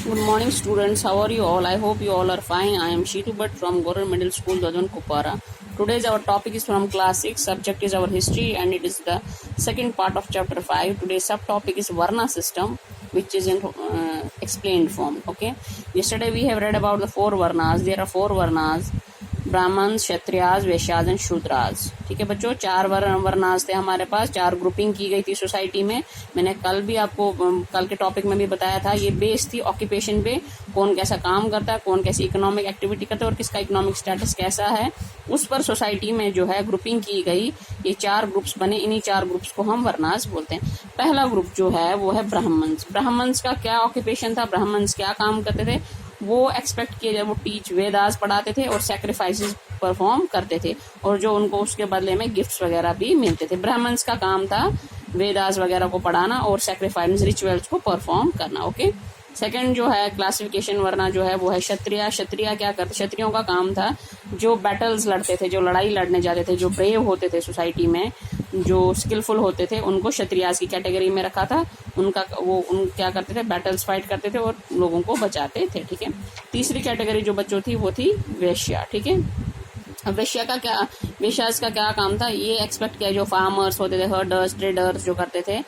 Good morning, students. How are you all? I hope you all are fine. I am Sheetu Bhatt from Government Middle School, Dadwan, Kupara. Today's our topic is from class 6. Subject is our history, and it is the second part of chapter 5. Today's subtopic is Varna system, which is in explained form. Okay. Yesterday we have read about the four Varnas. There are four Varnas: ब्राह्मण, Kshatriyas, Vaishyas and Shudras. ठीक है बच्चों, चार वर्णाज थे हमारे पास, चार grouping की गई थी सोसाइटी में। मैंने कल भी आपको कल के टॉपिक में भी बताया था, ये बेस थी ऑक्यूपेशन पे, कौन कैसा काम करता है, कौन कैसी इकोनॉमिक एक्टिविटी करता है और किसका इकोनॉमिक स्टेटस कैसा है, उस पर सोसाइटी में जो है ग्रुपिंग की गई। ये चार ग्रुप्स बने, इन्हीं चार ग्रुप्स को हम वर्णाज बोलते हैं। पहला ग्रुप जो है वो है ब्राह्मण्स। ब्राह्मण्स का क्या ऑक्यूपेशन था, ब्राह्मण्स क्या काम करते थे, वो एक्सपेक्ट किए जाए, वो टीच वेदास पढ़ाते थे और सैक्रिफाइसेस परफॉर्म करते थे, और जो उनको उसके बदले में गिफ्ट्स वगैरह भी मिलते थे। ब्राह्मण्स का काम था वेदास वगैरह को पढ़ाना और सैक्रिफाइस रिचुअल्स को परफॉर्म करना। ओके। सेकंड जो है क्लासिफिकेशन वर्ना जो है वो है क्षत्रिय। क्षत्रिय क्या करते, क्षत्रियों का काम था जो बैटल्स लड़ते थे, जो लड़ाई लड़ने जाते थे, जो ब्रेव होते थे सोसाइटी में, जो स्किलफुल होते थे, उनको क्षत्रियास की कैटेगरी में रखा था। उन क्या करते थे, बैटल्स फाइट करते थे और लोगों को बचाते थे। ठीक है। तीसरी कैटेगरी जो बच्चों थी वो थी वैश्या। ठीक है। अब वैश्यास का क्या काम था, ये एक्सपेक्ट किया जो फार्मर्स होते थे, हर्डर्स, ट्रेडर्स जो करते थे,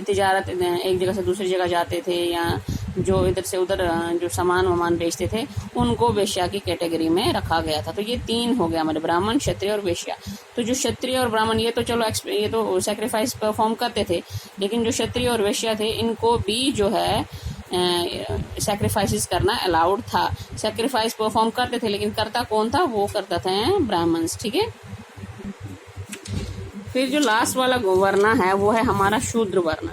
तिजारत एक जगह से दूसरी जगह जाते थे, या जो इधर से उधर जो सामान बेचते थे, उनको वैश्या की कैटेगरी में रखा गया था। तो ये तीन हो गया हमारे, ब्राह्मण, क्षत्रिय और वैश्या। तो जो क्षत्रिय और ब्राह्मण ये तो चलो ये तो सैक्रिफाइस परफॉर्म करते थे, लेकिन जो क्षत्रिय और वैश्या थे इनको भी जो है सैक्रिफाइसेस करना अलाउड था। सैक्रिफाइस परफॉर्म करते थे, लेकिन करता कौन था, वो करता था ब्राह्मण्स। ठीक है। फिर जो लास्ट वाला वर्ना है वो है हमारा शूद्र वर्ना।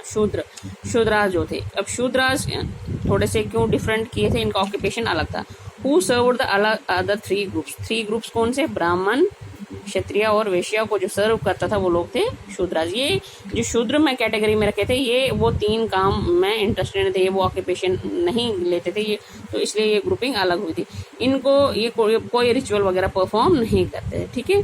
शूद्राज जो थे। अब शूद्राज थोड़े से क्यों डिफरेंट किए थे, इनका ऑक्यूपेशन अलग था। Who served the other three groups कौन से, ब्राह्मण, क्षत्रिय और वैश्या को जो सर्व करता था वो लोग थे शूद्राज। ये जो शूद्र में कैटेगरी में रखे थे, ये वो तीन काम में इंटरेस्टेड थे, ये वो ऑक्यूपेशन नहीं लेते थे, ये तो इसलिए ये ग्रुपिंग अलग हुई थी। इनको ये कोई रिचुअल वगैरह परफॉर्म नहीं करते थे। ठीक है।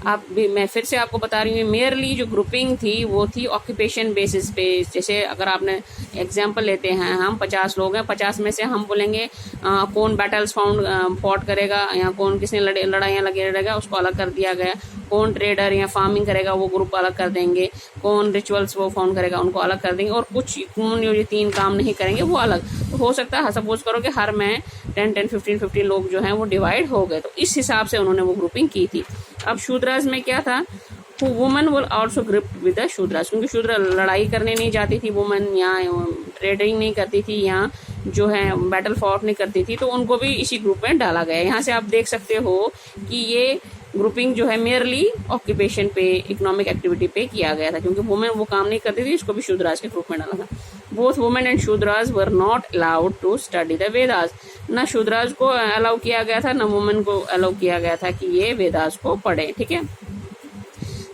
आप भी, मैं फिर से आपको बता रही हूँ, मेयरली जो ग्रुपिंग थी वो थी ऑक्यूपेशन बेसिस पे। जैसे अगर आपने एग्जांपल लेते हैं, हम 50 लोग हैं, 50 में से हम बोलेंगे कौन बैटल्स फॉट करेगा या कौन किसने लड़ाइयाँ लगे रहेगा, उसको अलग कर दिया गया। कौन ट्रेडर या फार्मिंग करेगा वो ग्रुप अलग कर देंगे, कौन रिचुअल्स वो फॉर्म करेगा उनको अलग कर देंगे, और कुछ कौन जो ये तीन काम नहीं करेंगे वो अलग। तो हो सकता है सपोज करो कि हर में 10 15 लोग जो हैं वो डिवाइड हो गए, तो इस हिसाब से उन्होंने वो ग्रुपिंग की थी। अब शूद्राज में क्या था, woman will also grouped with the Shudras, क्योंकि शूद्र लड़ाई करने नहीं जाती थी वुमन, या ट्रेडिंग नहीं करती थी, या जो है बैटल फॉट नहीं करती थी, तो उनको भी इसी ग्रुप में डाला गया। यहाँ से आप देख सकते हो कि ये ग्रुपिंग जो है मेयरली ऑक्यूपेशन पे, इकोनॉमिक एक्टिविटी पे किया गया था, क्योंकि वुमेन वो काम नहीं करती थी, इसको भी शूद्राज के ग्रुप में डाला था। Both women and Shudras were not allowed to study the Vedas. न शूद्राज को अलाउ किया गया था, न वुमेन को अलाउ किया गया था कि ये वेदास को पढ़े। ठीक है।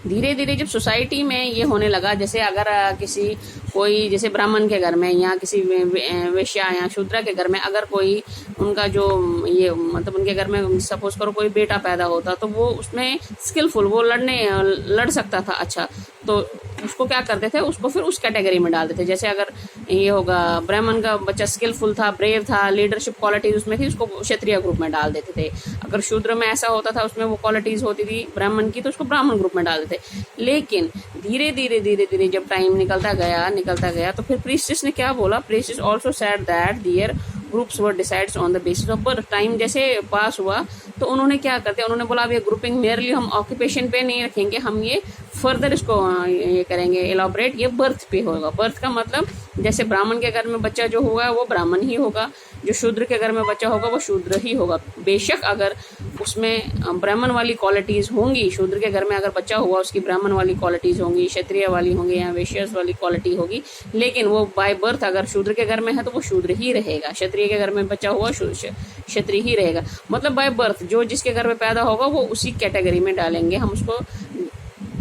धीरे धीरे जब सोसाइटी में ये होने लगा, जैसे अगर किसी कोई जैसे ब्राह्मण के घर में या किसी वैश्या या शूद्र के घर में अगर कोई उनका जो ये मतलब उनके घर में सपोज करो कोई बेटा पैदा होता, तो वो उसमें स्किलफुल, वो लड़ सकता था अच्छा, तो उसको क्या करते थे, उसको फिर उस कैटेगरी में डालते थे। जैसे अगर ये होगा ब्राह्मण का बच्चा स्किलफुल था, ब्रेव था, लीडरशिप क्वालिटीज उसमें थी, उसको क्षत्रिय ग्रुप में डाल देते थे। अगर शूद्र में ऐसा होता था, उसमें वो क्वालिटीज होती थी ब्राह्मण की, तो उसको ब्राह्मण ग्रुप में डाल देते। लेकिन धीरे धीरे जब टाइम निकलता गया तो फिर प्रीस्टेस ने क्या बोला, priestess also said that their groups were decides on the basis of birth. Time जैसे पास हुआ तो उन्होंने क्या करते, उन्होंने बोला अब ये ग्रुपिंग मेयरली हम ऑक्यूपेशन पे नहीं रखेंगे, हम ये फर्दर इसको ये करेंगे एलॉबरेट, ये बर्थ पे होगा। बर्थ का मतलब जैसे ब्राह्मण के घर में बच्चा जो होगा वो ब्राह्मण ही होगा, जो शूद्र के घर में बच्चा होगा वो शूद्र ही होगा। बेशक अगर उसमें ब्राह्मण वाली क्वालिटीज होंगी, शूद्र के घर में अगर बच्चा हुआ उसकी ब्राह्मण वाली क्वालिटीज होंगी, क्षत्रिय वाली होंगी या वैश्य वाली क्वालिटी होगी, लेकिन वो बाय बर्थ अगर शूद्र के घर में है तो वो शूद्र ही रहेगा। क्षत्रिय के घर में बच्चा हुआ क्षत्रिय ही रहेगा। मतलब बाय बर्थ जो जिसके घर में पैदा होगा वो उसी कैटेगरी में डालेंगे हम उसको,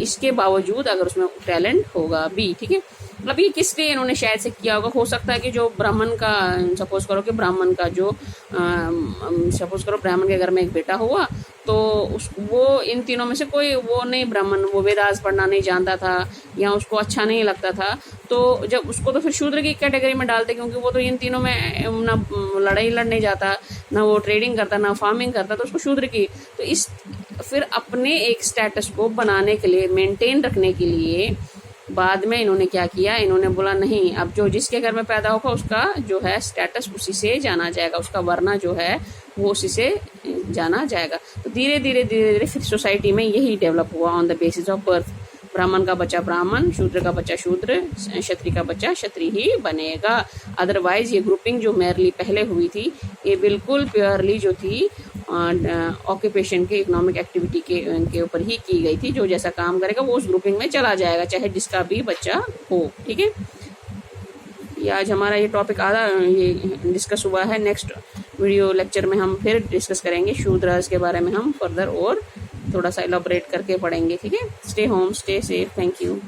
इसके बावजूद अगर उसमें टैलेंट होगा भी। ठीक है। मतलब ये किस लिए इन्होंने शायद से किया होगा, हो सकता है कि जो ब्राह्मण का सपोज करो कि ब्राह्मण का जो सपोज करो ब्राह्मण के घर में एक बेटा हुआ, तो वो इन तीनों में से कोई वो नहीं, ब्राह्मण वो वेदास पढ़ना नहीं जानता था या उसको अच्छा नहीं लगता था, तो जब उसको तो फिर शूद्र की कैटेगरी में डालते, क्योंकि वो तो इन तीनों में ना लड़ाई लड़ने जाता, ना वो ट्रेडिंग करता, ना फार्मिंग करता, तो उसको शूद्र की। तो इस फिर अपने एक स्टेटस को बनाने के लिए, मेंटेन रखने के लिए बाद में इन्होंने क्या किया, इन्होंने बोला नहीं, अब जो जिसके घर में पैदा होगा उसका जो है स्टेटस उसी से जाना जाएगा, उसका वरना जो है वो उसी से जाना जाएगा। तो धीरे धीरे धीरे धीरे फिर सोसाइटी में यही डेवलप हुआ on the basis of birth. ब्राह्मण का बच्चा ब्राह्मण, शूद्र का बच्चा शूद्र, क्षत्रिय का बच्चा क्षत्रिय ही बनेगा। अदरवाइज ये ग्रुपिंग जो मेरली पहले हुई थी, ये बिल्कुल प्योरली जो थी ऑक्यूपेशन के, इकोनॉमिक एक्टिविटी के ऊपर ही की गई थी। जो जैसा काम करेगा वो उस ग्रुपिंग में चला जाएगा, चाहे जिसका भी बच्चा हो। ठीक है, ये आज हमारा ये टॉपिक आधा ये डिस्कस हुआ है। नेक्स्ट वीडियो लेक्चर में हम फिर डिस्कस करेंगे शूद्रास के बारे में, हम फर्दर और थोड़ा सा एलाबोरेट करके पढ़ेंगे। ठीक है, stay home, stay safe, thank you.